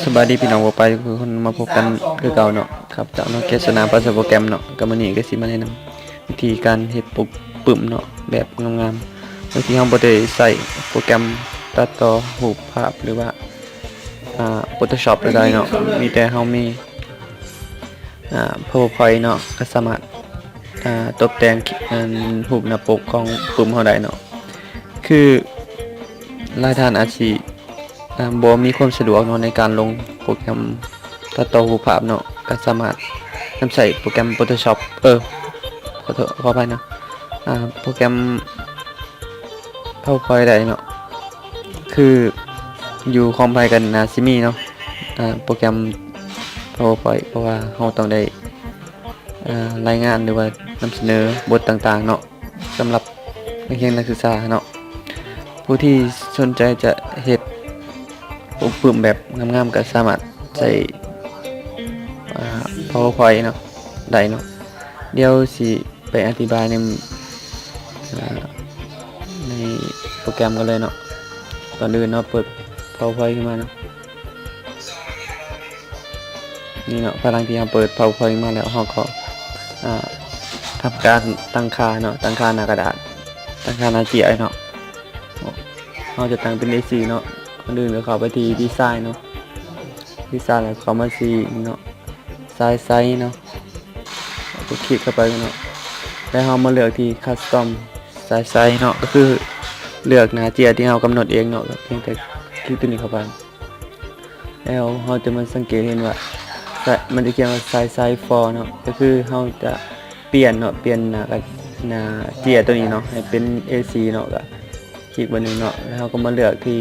สบายดีพี่น้องบ่ไปคือคนมาพบกันคือเก่าเนาะครับจากน้องเกษณาภาษาโปรแกรมเนาะก็มื้อนี้ก็สิมาแนะนำวิธีการเฮ็ดปกปึ้มเนาะแบบงามๆโดยที่เราบ่ได้ใส่โปรแกรมตัดต่อรูปภาพหรือว่าPhotoshop ใดๆเนาะมีแต่เรามีPowerPoint เนาะก็สามารถตกแต่งรูปหน้าปกของปึ้มเราได้เนาะคือหลายท่านอาจสิบ่มีความสะดวกเนาะในการลงโปรแกรมตัดต่อรูปภาพเนาะก็สามารถนำใช้โปรแกรม Photoshop ขออภัยนะโปรแกรม PowerPoint ได้เนาะคืออยู่คอมไพกันนาซิมีเนาะโปรแกรม PowerPoint เพราะว่าเราต้องได้รายงานหรือว่านำเสนอบทต่างๆเนาะสำหรับนักเรียนนักศึกษาเนาะผู้ที่สนใจจะเฮ็ดปกปึ้มแบบงามๆก็สามารถใช้ PowerPoint เนาะได้เนาะเดี๋ยวสิไปอธิบายในโปรแกรมกันเลยเนาะก่อนอื่นเนาะเปิด PowerPoint ขึ้นมาเนาะนี่เนาะพอหลังที่เราเปิด PowerPoint มาแล้วเราก็ทำการตั้งค่าเนาะตั้งค่าหน้ากระดาษตั้งค่าหน้าเจียเนาะเราจะตั้งเป็น A4 เนาะก่อนอื่นก็เข้าไปที่ดีไซน์เนาะดีไซน์แล้วเข้ามาที่เนาะไซส์เนาะก็คลิกเข้าไปเนาะแล้วเรามาเลือกที่ Custom Size เนาะก็คือเลือกหน้าเจียที่เรากำหนดเองเนาะเพียงแต่คลิกตัวนี้เข้าไปแล้วเราจะมาสังเกตเห็นว่ามันจะเขียนว่า Size for เนาะก็คือเราจะเปลี่ยนเนาะเปลี่ยนหน้าเจียตัวนี้เนาะให้เป็น A4 เนาะก็คลิกบนนี้เนาะแล้วเราก็มาเลือกที่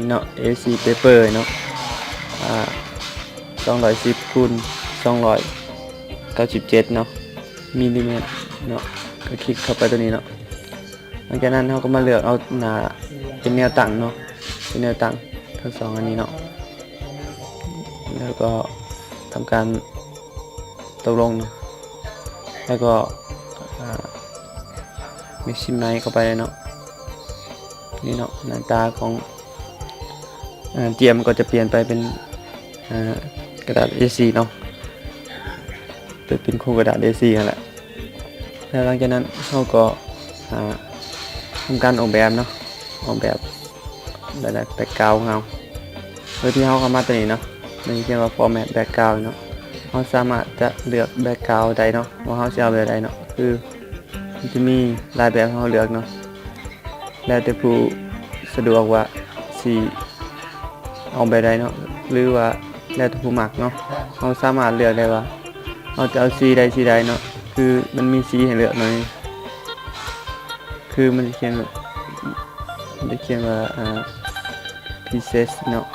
เนาะ A4 paper เนาะ210คูณ297เนาะมิลลิเมตรเนาะก็คลิกเข้าไปตัวนี้เนาะหลังจากนั้นเราก็มาเลือกเอาหน้าเป็นแนวตั้งเนาะเป็นแนวตั้งทั้งสองอันนี้เนาะแล้วก็ทำการตกลงเนาะแล้วก็มิกซ์ไนท์เข้าไปเนาะนี่เนาะหน้าตาของเจียมก็จะเปลี่ยนไปเป็นกระดาษ A4 เนาะเป็นโครงกระดาษ A4 นั่นแหละแล้วหลังจากนั้นเราก็ทำการออกแบบเนาะออกแบบแบ็คกราวด์ของเราโดยที่เราเข้ามาตัวนี้เนาะมันเรียกว่า format background เนาะเราสามารถจะเลือก background ได้เนาะว่าเราจะเอาแบบใดเนาะคือมันจะมีหลายแบบให้เราเลือกเนาะแล้วแต่ผู้สะดวกว่าสีเอาแบบใดเนาะหรือว่าแล้วแต่ผู้มักเนาะเราสามารถเลือกได้ว่าเราจะเอาสีใดเนาะคือมันมีสีให้เลือกหน่อยคือมันจะเขียนว่าpieces เนาะ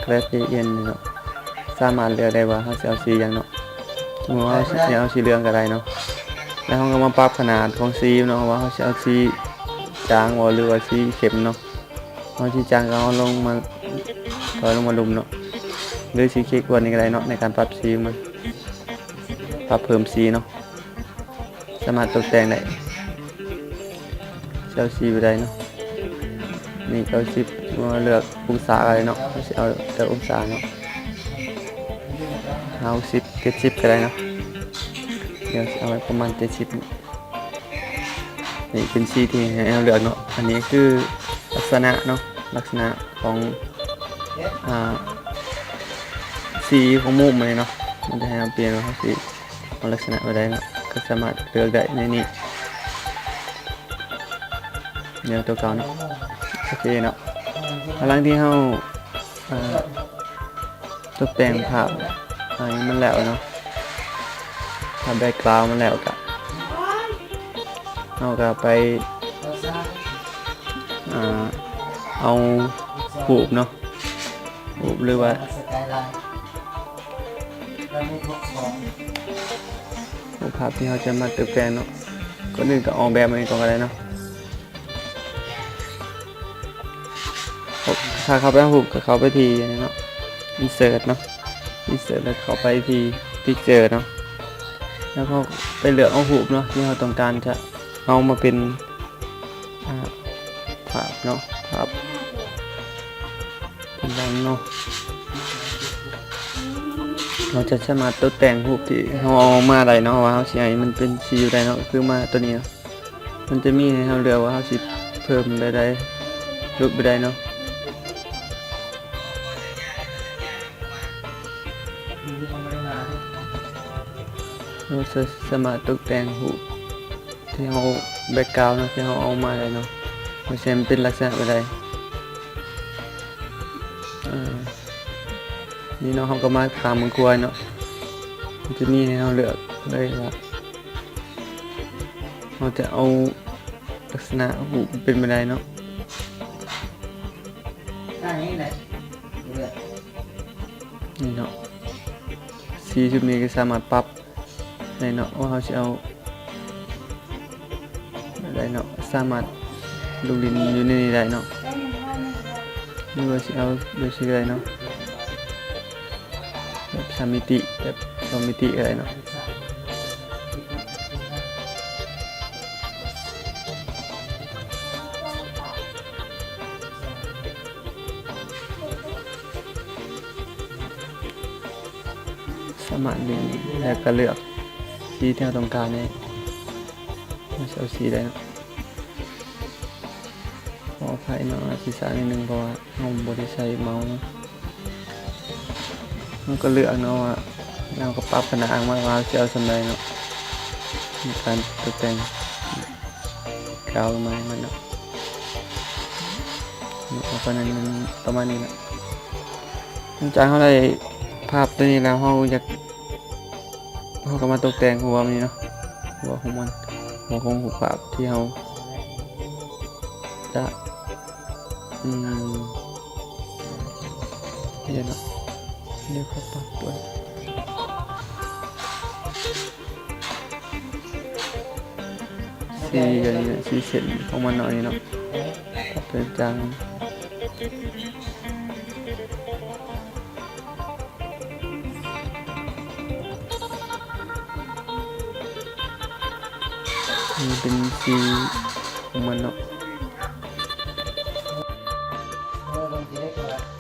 gradient เนาะสามารถเลือกได้ว่าเราจะเอาสีอย่างเนาะสมมุติว่าเราจะเอาสีเหลืองก็ได้เนาะแล้วเราก็มาปรับขนาดของสีเนาะว่าเราจะเอาสีจางหรือว่าสีเข้มเนาะเอาสีจางก็เอาลงมาถอยลงมาลุมเนาะหรือสีเข้มกว่านี้ก็ได้เนาะในการปรับสีมันปรับเพิ่มสีเนาะสามารถตกแต่งได้เจ้าสีไปได้เนาะนี่90มาเลือกองศาอะไรเนาะเอาแต่องศาเนาะ60 70ก็ได้เนาะเดี๋ยวเอาไว้ประมาณ70นี่เป็นสีที่ให้เราเลือกเนาะอันนี้คือลักษณะเนาะลักษณะของสีของมุมเลยเนาะมันจะให้เราเปลี่ยนว่าสีของลักษณะอะไรเนาะก็สามารถเลือกได้ในนี้เดี๋ยวตัวเก่าเนาะโอเคเนาะหลังที่เราตกแต่งภาพอันนี้มันแล้วเนาะภาพแบ็คกราวด์มันแล้วก็เราก็ไปเอารูปเนาะรูปหรือว่ารูปภาพที่เราจะมาตกแต่งเนาะก็นึกก็ออกแบบมาเองก่อนก็ได้เนาะถ้าเข้าไปรูปก็เข้าไปที่นี่เนาะ insert เนาะ insert แล้วเข้าไปที่ picture เนาะแล้วก็ไปเลือกเอารูปเนาะที่เราต้องการจะเอามาเป็นภาพเนาะภาพ เนาะเราจะสามารถตกแต่งรูปที่เราเอามาได้เนาะว่าเราสิให้มันเป็นสีอยู่ได้เนาะคือมาตัวนี้เนาะมันจะมีให้เราเลือกว่าเราสิเพิ่มได้รูปไปได้เนาะเราจะสามารถตกแต่งรูปที่เราแบ็คกราวด์เนาะที่เราเอามาได้เนาะมันจะเป็นลักษณะไปได้นี่เนาะเขาก็มาถามมึงควายเนาะมันจะมีให้เราเลือกเลยว่าเราจะเอาลักษณะหูเป็นไปได้เนาะนี่เนาะสีชุดนี้ก็สามารถปรับได้เนาะว่าเขาจะเอาได้เนาะสามารถลงดินอยู่ในนี้ได้เนาะหรือว่าจะเอาโดยชื่ออะไรเนาะแบบ3 มิติแบบ2 มิติอะไรเนาะสามารถดึงแล้วก็เลือกสีที่เราต้องการเนี่ยเราจะเอาสีได้เนาะขออภัยเนาะสีสันนิดนึงเพราะว่าเราไม่ได้ใช้เมาส์เนาะมันก็เลือกเนาะว่าเราก็ปรับขนาดมาว่าจะเอาสำไรเนาะในการตกแต่งกาวไม้มันเนาะเพราะนั้นมันประมาณนี้นะหลังจากเขาได้ภาพตัวนี้แล้วเขาก็มาตกแต่งหัวมันนี่เนาะหัวของมันหัวของหูภาพที่เขาจะเดี๋ยวเนาะเดี๋ยวเขาปรับตัวสีอย่างนี้สีเส้นของมันหน่อยเนาะปรับเป็นจางนี่เป็นสีของมันเนาะ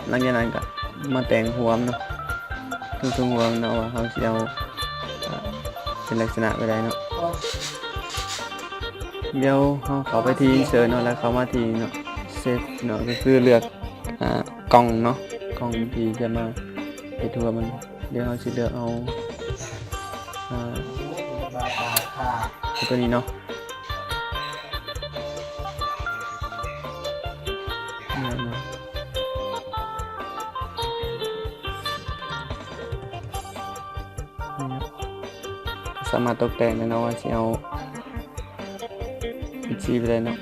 หลังจากนั้นก็มาแต่งหัวเนาะตรงหัวเนาะว่าเขาจะเอาเป็นลักษณะไปได้เนาะเดี๋ยวเขาไปที่เซิร์ชเนาะแล้วเขามาที่เนาะเซฟเนาะก็คือเลือกกล่องเนาะกล่องที่จะมาไปทัวร์มันเดี๋ยวเขาจะเลือกเอาตัวนี้เนาะสามารถตกแต่งได้เนาะว่าจะเอาสีไปได้เนาะ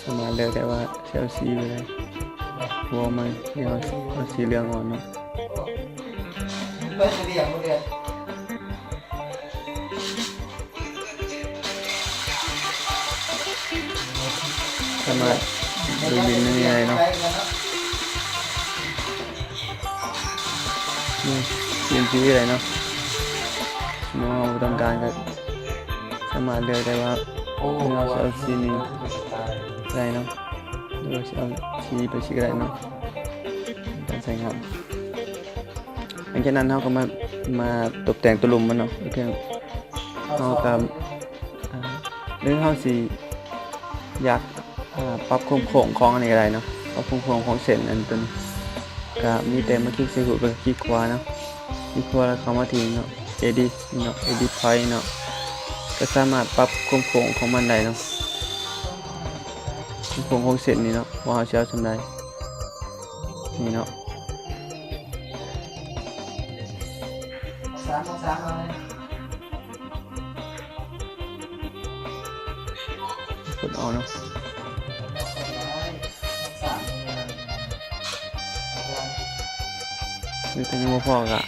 สามารถเลือกได้ว่าจะเอาสีไปได้หัวมันเดี๋ยวเอาสีเหลืองอ่อนเนาะสามารถดูดินไม่มีอะไรเนาะนี่เปลี่ยนสีอะไรเนาะเราต้องการก็สามารถเลือกได้ว่าเราจะเอาสีนี้อะไรเนาะเราจะเอาสีไปสีอะไรเนาะการใส่งานหลังจากนั้นเราก็มาตกแต่งตัวลุมมันเนาะเพียงเรากับหรือเราสีอยากปรับโครงของอะไรก็ได้เนาะปรับโครงของเส้นอันตัวนี้ก็มีแต่มาคลิกใส่หัวไปคลิกขวาเนาะคลิกขวาแล้วเข้ามาที่เนาะedit เนาะ edit point เนาะก็สามารถปรับโครงของมันได้เนาะโครงของเส้นนี่เนาะว่าเราจะเอาสำไรนี่เนาะกดเอาเนาะนี่ก็ยังไม่พอก็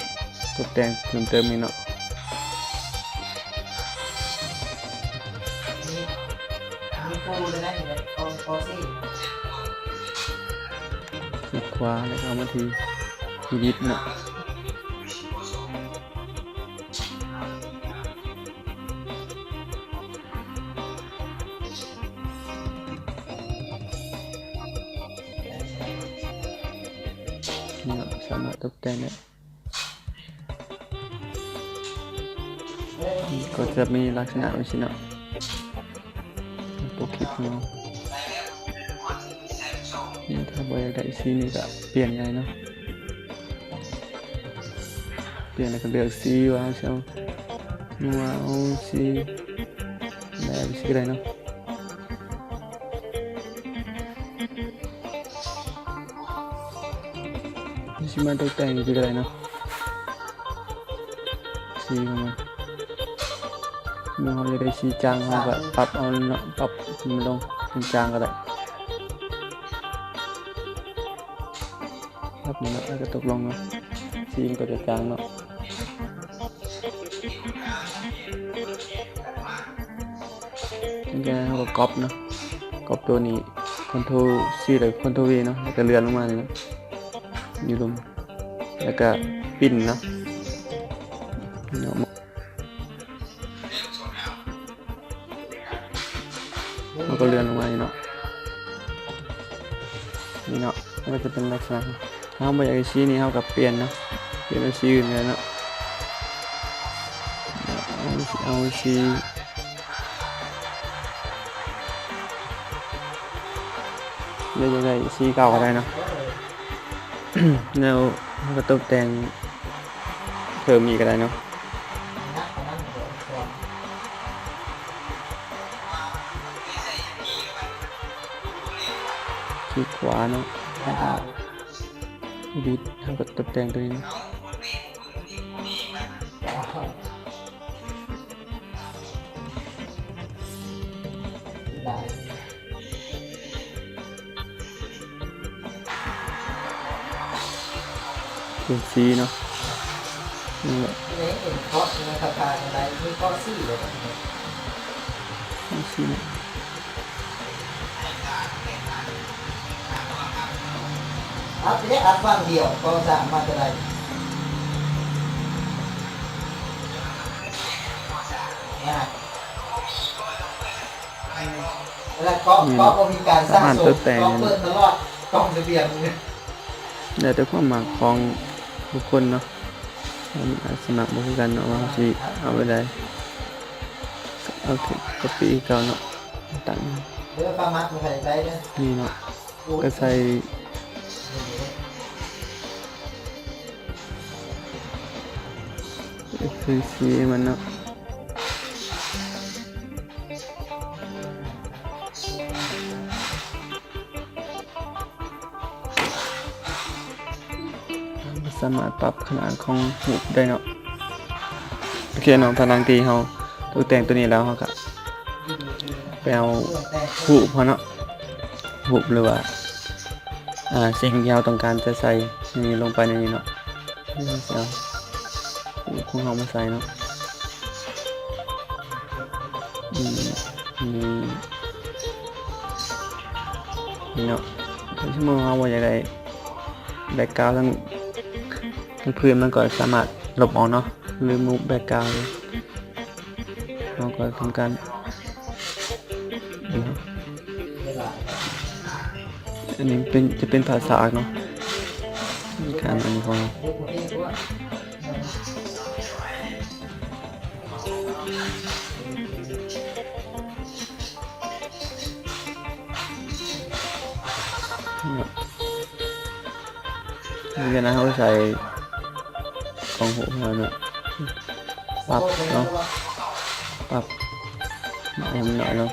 ตกแต่งเพิ่มเติมนี่เนาะคลิกขวาแล้วเอามาที่ edit เนาะ นี่เนาะสามารถตกแต่งได้ก็จะมีลักษณะแบบนี้เนาะตัวคลิปของเรานี่ถ้าบอยากได้สีนี่ก็เปลี่ยนไงเนาะเปลี่ยนแล้วก็เลือกสีว่าเชียวว่าเอาสีแบบสีอะไรเนาะสีมาตกแต่งสีอะไรเนาะสีของมันเมื่อเราจะได้สีจางเราก็ปรับเอาเนาะปรับมันลงเป็นจางก็ได้ปรับมันแล้วก็ตกลงเนาะสีมันก็จะจางเนาะนี่เราก็ก๊อปเนาะก๊อปตัวนี้Ctrl CหรือCtrl Vเนาะแล้วก็เลื่อนลงมาเลยเนาะอยู่ลงแล้วก็ปิ้นเนาะแล้วก็เลื่อนลงมาเนาะนี่เนาะมันจะเป็นลักษณะถ้าไม่อยากชี้นี้เขากับเปลี่ยนเนาะเปลี่ยนเป็นสีอื่นเลยเนาะเอาสีเดี๋ยวจะได้สีเก่าก็ได้เนาะ แนวก็ตกแต่งเพิ่มอีกก็ได้เนาะคลิกขวาเนาะดีดทำก็ตกแต่งตัวนี้เป็นสีเนาะนี่แหละเป็นคอสในราคาอะไรมีคอสซี่เลยสีเนาะอัพเนี่ยอัพฟังเดียวก็สามารถจะได้แล้วก็มีการสร้างสมก็เปิดตลอดกล้องระเบียงเนี่ยเดี๋ยวแต่ความหมายของบุคคลเนาะสมัครบุคคลกันเนาะว่าสิเอาไปได้เอาก็ปีเก่าเนาะตั้งเรื่องความมักมันใส่ได้เนี่ยนี่เนาะก็ใส่คือสีมันเนาะสามารถปรับขนาดของหูได้เนาะโอเคเนาะพลังตีเขาตกแต่งตัวนี้แล้วเขาก็ไปเอาหูพอเนาะหูหรือว่าสิ่งที่เราต้องการจะใส่นี่ลงไปในนี้เนาะนี่เอาหูของเรามาใส่เนาะนี่เนาะชั่วโมงเราว่าอย่างไรแบ็คกราวด์ทั้งพื้นมันก็สามารถลบออกเนาะหรือมูฟแบ็คกราวด์เราก็ทำการอันนี้จะเป็นภาษาเนาะการอันนี้ของเรานี่นะเขาใส่กองหูเราเนี่ยปรับเนาะปรับให้มันหน่อยเนาะ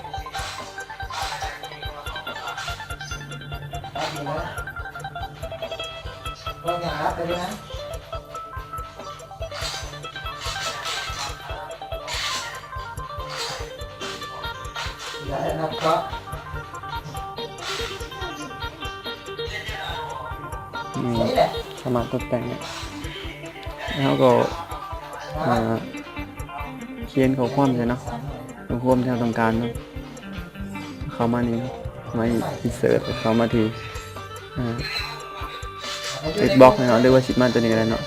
ก็อย่างรับไปเลยนะได้นะครับสามารถตกแต่งแล้วก็เขียนข้อความใช่เนาะข้อความที่เราต้องการเนาะเข้ามานี่มาอินเสิร์ตเข้ามาที่เทคบ็อกเนาะเรียกว่าชิปมันตัวนี้ก็ได้เนาะ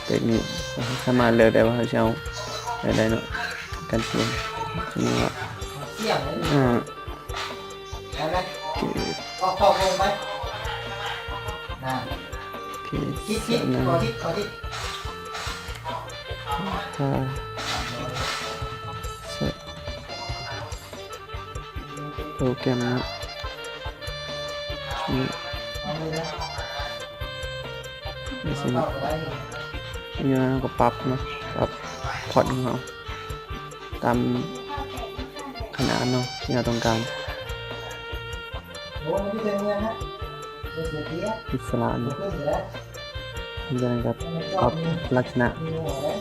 เทคนิคสามารถเลือกได้ว่าเขาจะเอาอะไรเนาะการเขียนสมมติว่าก็เข้าลงไหม อ่า โอเค คิด นะ ขอคิด ค่ะเสร็จโปรแกรมนะนี่ เอาเลยนะ นี่สิ ต่อไป นี่นะก็ปรับเนาะปรับพอร์ตของเราตามขนาดเนาะที่เราต้องการ โอ้ไม่ได้เงินนะเสียเตี้ย อิสระ ขึ้ เนาะ นอยู่แล้ว มันจะนะครับปรับลักษณะ มีหัวแล้ว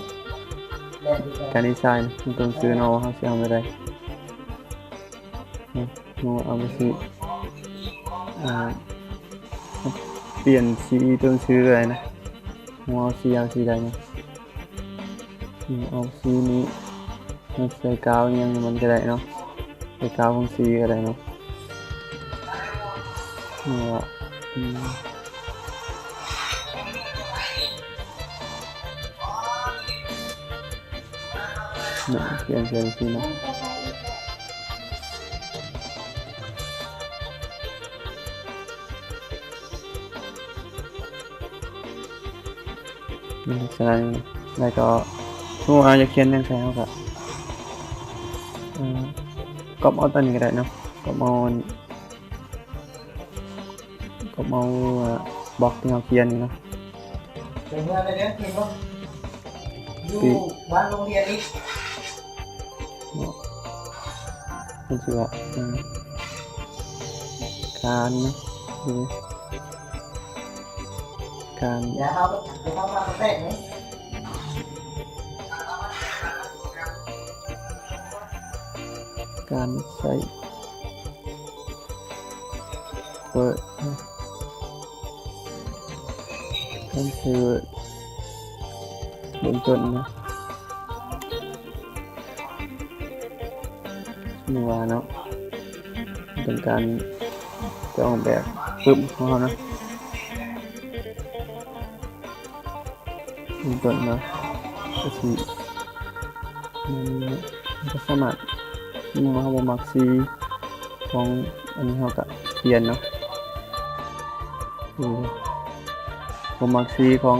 แรงดีกว่า การดีไซน์มันต้องซื้อเนาะเขาซื้อเอาไม่ได้เนาะเอาไปซื้อเปลี่ยนสีต้องซื้ออะไรนะเอาสีใดเนาะเอาสีนี้มันใส่กาวยังมันก็ได้เนาะใส่กาวของสีก็ได้เนาะนี่ว่าเนี่ยเปลี่ยนสีเนาะนี่ลักษณะนี้แล้วก็ทุกเราจะเขียนยังไงเขาก็ก๊อปเอาตัวนี้ก็ได้เนาะก๊อปเอาบล็อกที่เราเขียนนี่เนาะ เป็นเงินอะไรเนี่ยเห็นป่ะอยู่บ้านโรงเรียนนี้ มันชื่อว่าการนะดูการ อย่าเอามาแตกไหม การใช้เปิดการใช้เวิร์ดเบื้องต้นนะนี่ว่าเนาะเป็นการจะออกแบบปึ๊บของเขานะเบื้องต้นเนาะก็คือมันก็สามารถมาเอามักซีของอันนี้เขาก็เปลี่ยนเนาะผมมักซีของ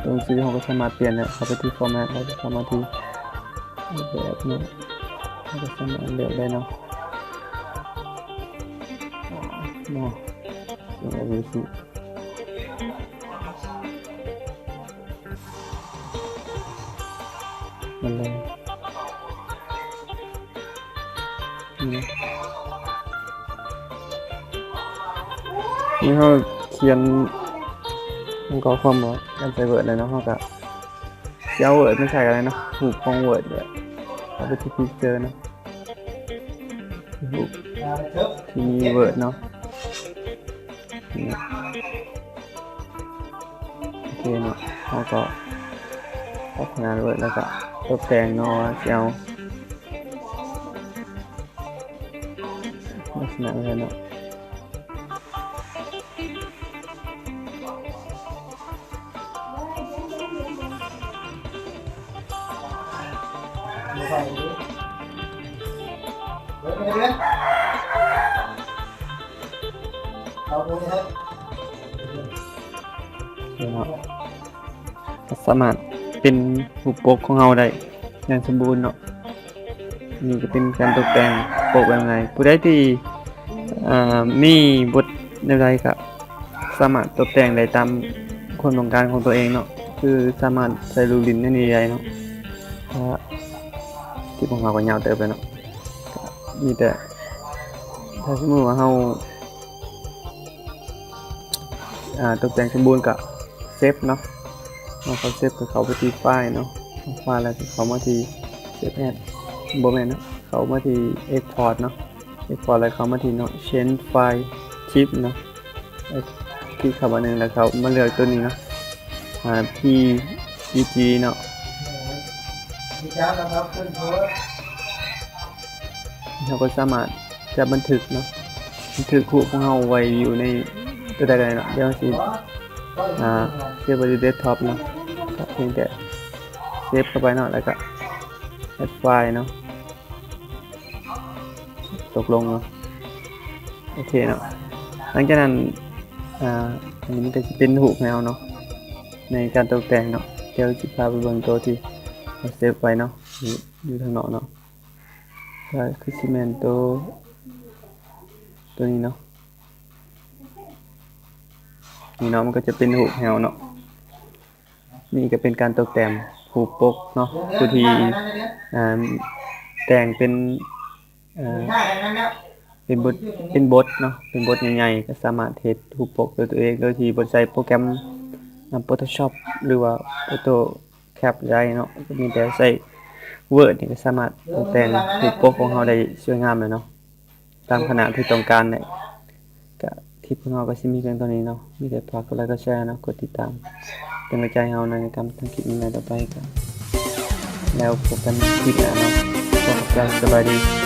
ตรงซีเขาก็สามารถเปลี่ยนเนี่ยเข้าไปที่ format แล้วก็สามารถที่แบบนี้เขาก็สามารถเลือกได้เนาะเนาะอย่างนี้สิมันเลยนี่เขาเขียนมันก็ความว่าการใช้เวิร์ดเลยเนาะเขาก็เอาเวิร์ดไม่ใช่อะไรเนาะหูปของเวิร์ดเนี่ยเอาไปที่พิกเจอร์เนาะหูปที่มีเวิร์ดเนาะโอเคเนาะเขาก็พัฒนาเวิร์ดแล้วก็ตกแต่งเนาะเอาลักษณะเลยเนาะใส่ดิเดี๋ยวไปเรื่อยเอาตรงนี้ครับ เนาะสามารถเป็นรูปปกของเราได้อย่างสมบูรณ์เนาะนี่ก็เป็นการตกแต่งปกแบบไหนผู้ใดที่มีบทใดๆก็สามารถตกแต่งได้ตามความต้องการของตัวเองเนาะคือสามารถใส่รูปลิ้นได้ในใดเนาะที่ของเราก็ยาวเติบเลยเนาะมีแต่ถ้าสมมติว่าเราตกแต่งสมบูรณ์กับเซฟเนาะเขาเซฟกับเขาไปที่ไฟล์เนาะไฟล์แล้วเขามาที่เซฟแอดบ่แม่นเนาะเขามาที่ export เนาะ export แล้วเขามาที่เนาะ change file chip เนาะคลิกเข้ามานึงแล้วเขามาเลือกตัวนี้เนาะPEG เนาะ มีเจ้านะครับขึ้นโพส เราก็สามารถจะบันทึกเนาะบันทึกคู่ของเราไว้อยู่ในตัวใดๆเนาะเดี๋ยวสิเซฟไว้ที่เดสก์ท็อปเนาะก็เพียงแต่เซฟเข้าไปเนาะแล้วก็แอดไฟล์เนาะตกลงเนาะโอเคเนาะหลังจากนั้น อันนี้มันก็จะเป็นรูปแนวเนาะในการตกแต่งเนาะเดี๋ยวจะพาไปเบิ่งตัวที่เราเซฟไว้เนาะอยู่ทางนอกเนาะก็คือซีเมนต์ตัวนี้เนาะนี่เนาะมันก็จะเป็นรูปแนวเนาะนี่ก็เป็นการตกแต่งรูปปกเนาะผู้ที่แต่งเป็นเป็นบทเนาะเป็นบทใหญ่ๆก็สามารถเฮ็ดรูปปกด้วยตัวเองโดยที่บ่ใช้โปรแกรมPhotoshop หรือว่า AutoCAD ได้เนาะก็มีแต่ใช้ Word นี่ก็สามารถตกแต่งรูปปกของเราได้สวยงามเลยเนาะตามขนาดที่ต้องการเนี่ยก็คลิปของเราก็สิมีเพียงเท่านี้เนาะมีแต่ฝากกดไลค์กดแชร์เนาะกดติดตามเป็นกำลังใจให้เราในการทำคลิปใหม่ๆต่อไปก็แล้วพบกันคลิปหน้าเนาะขอบคุณสบายดี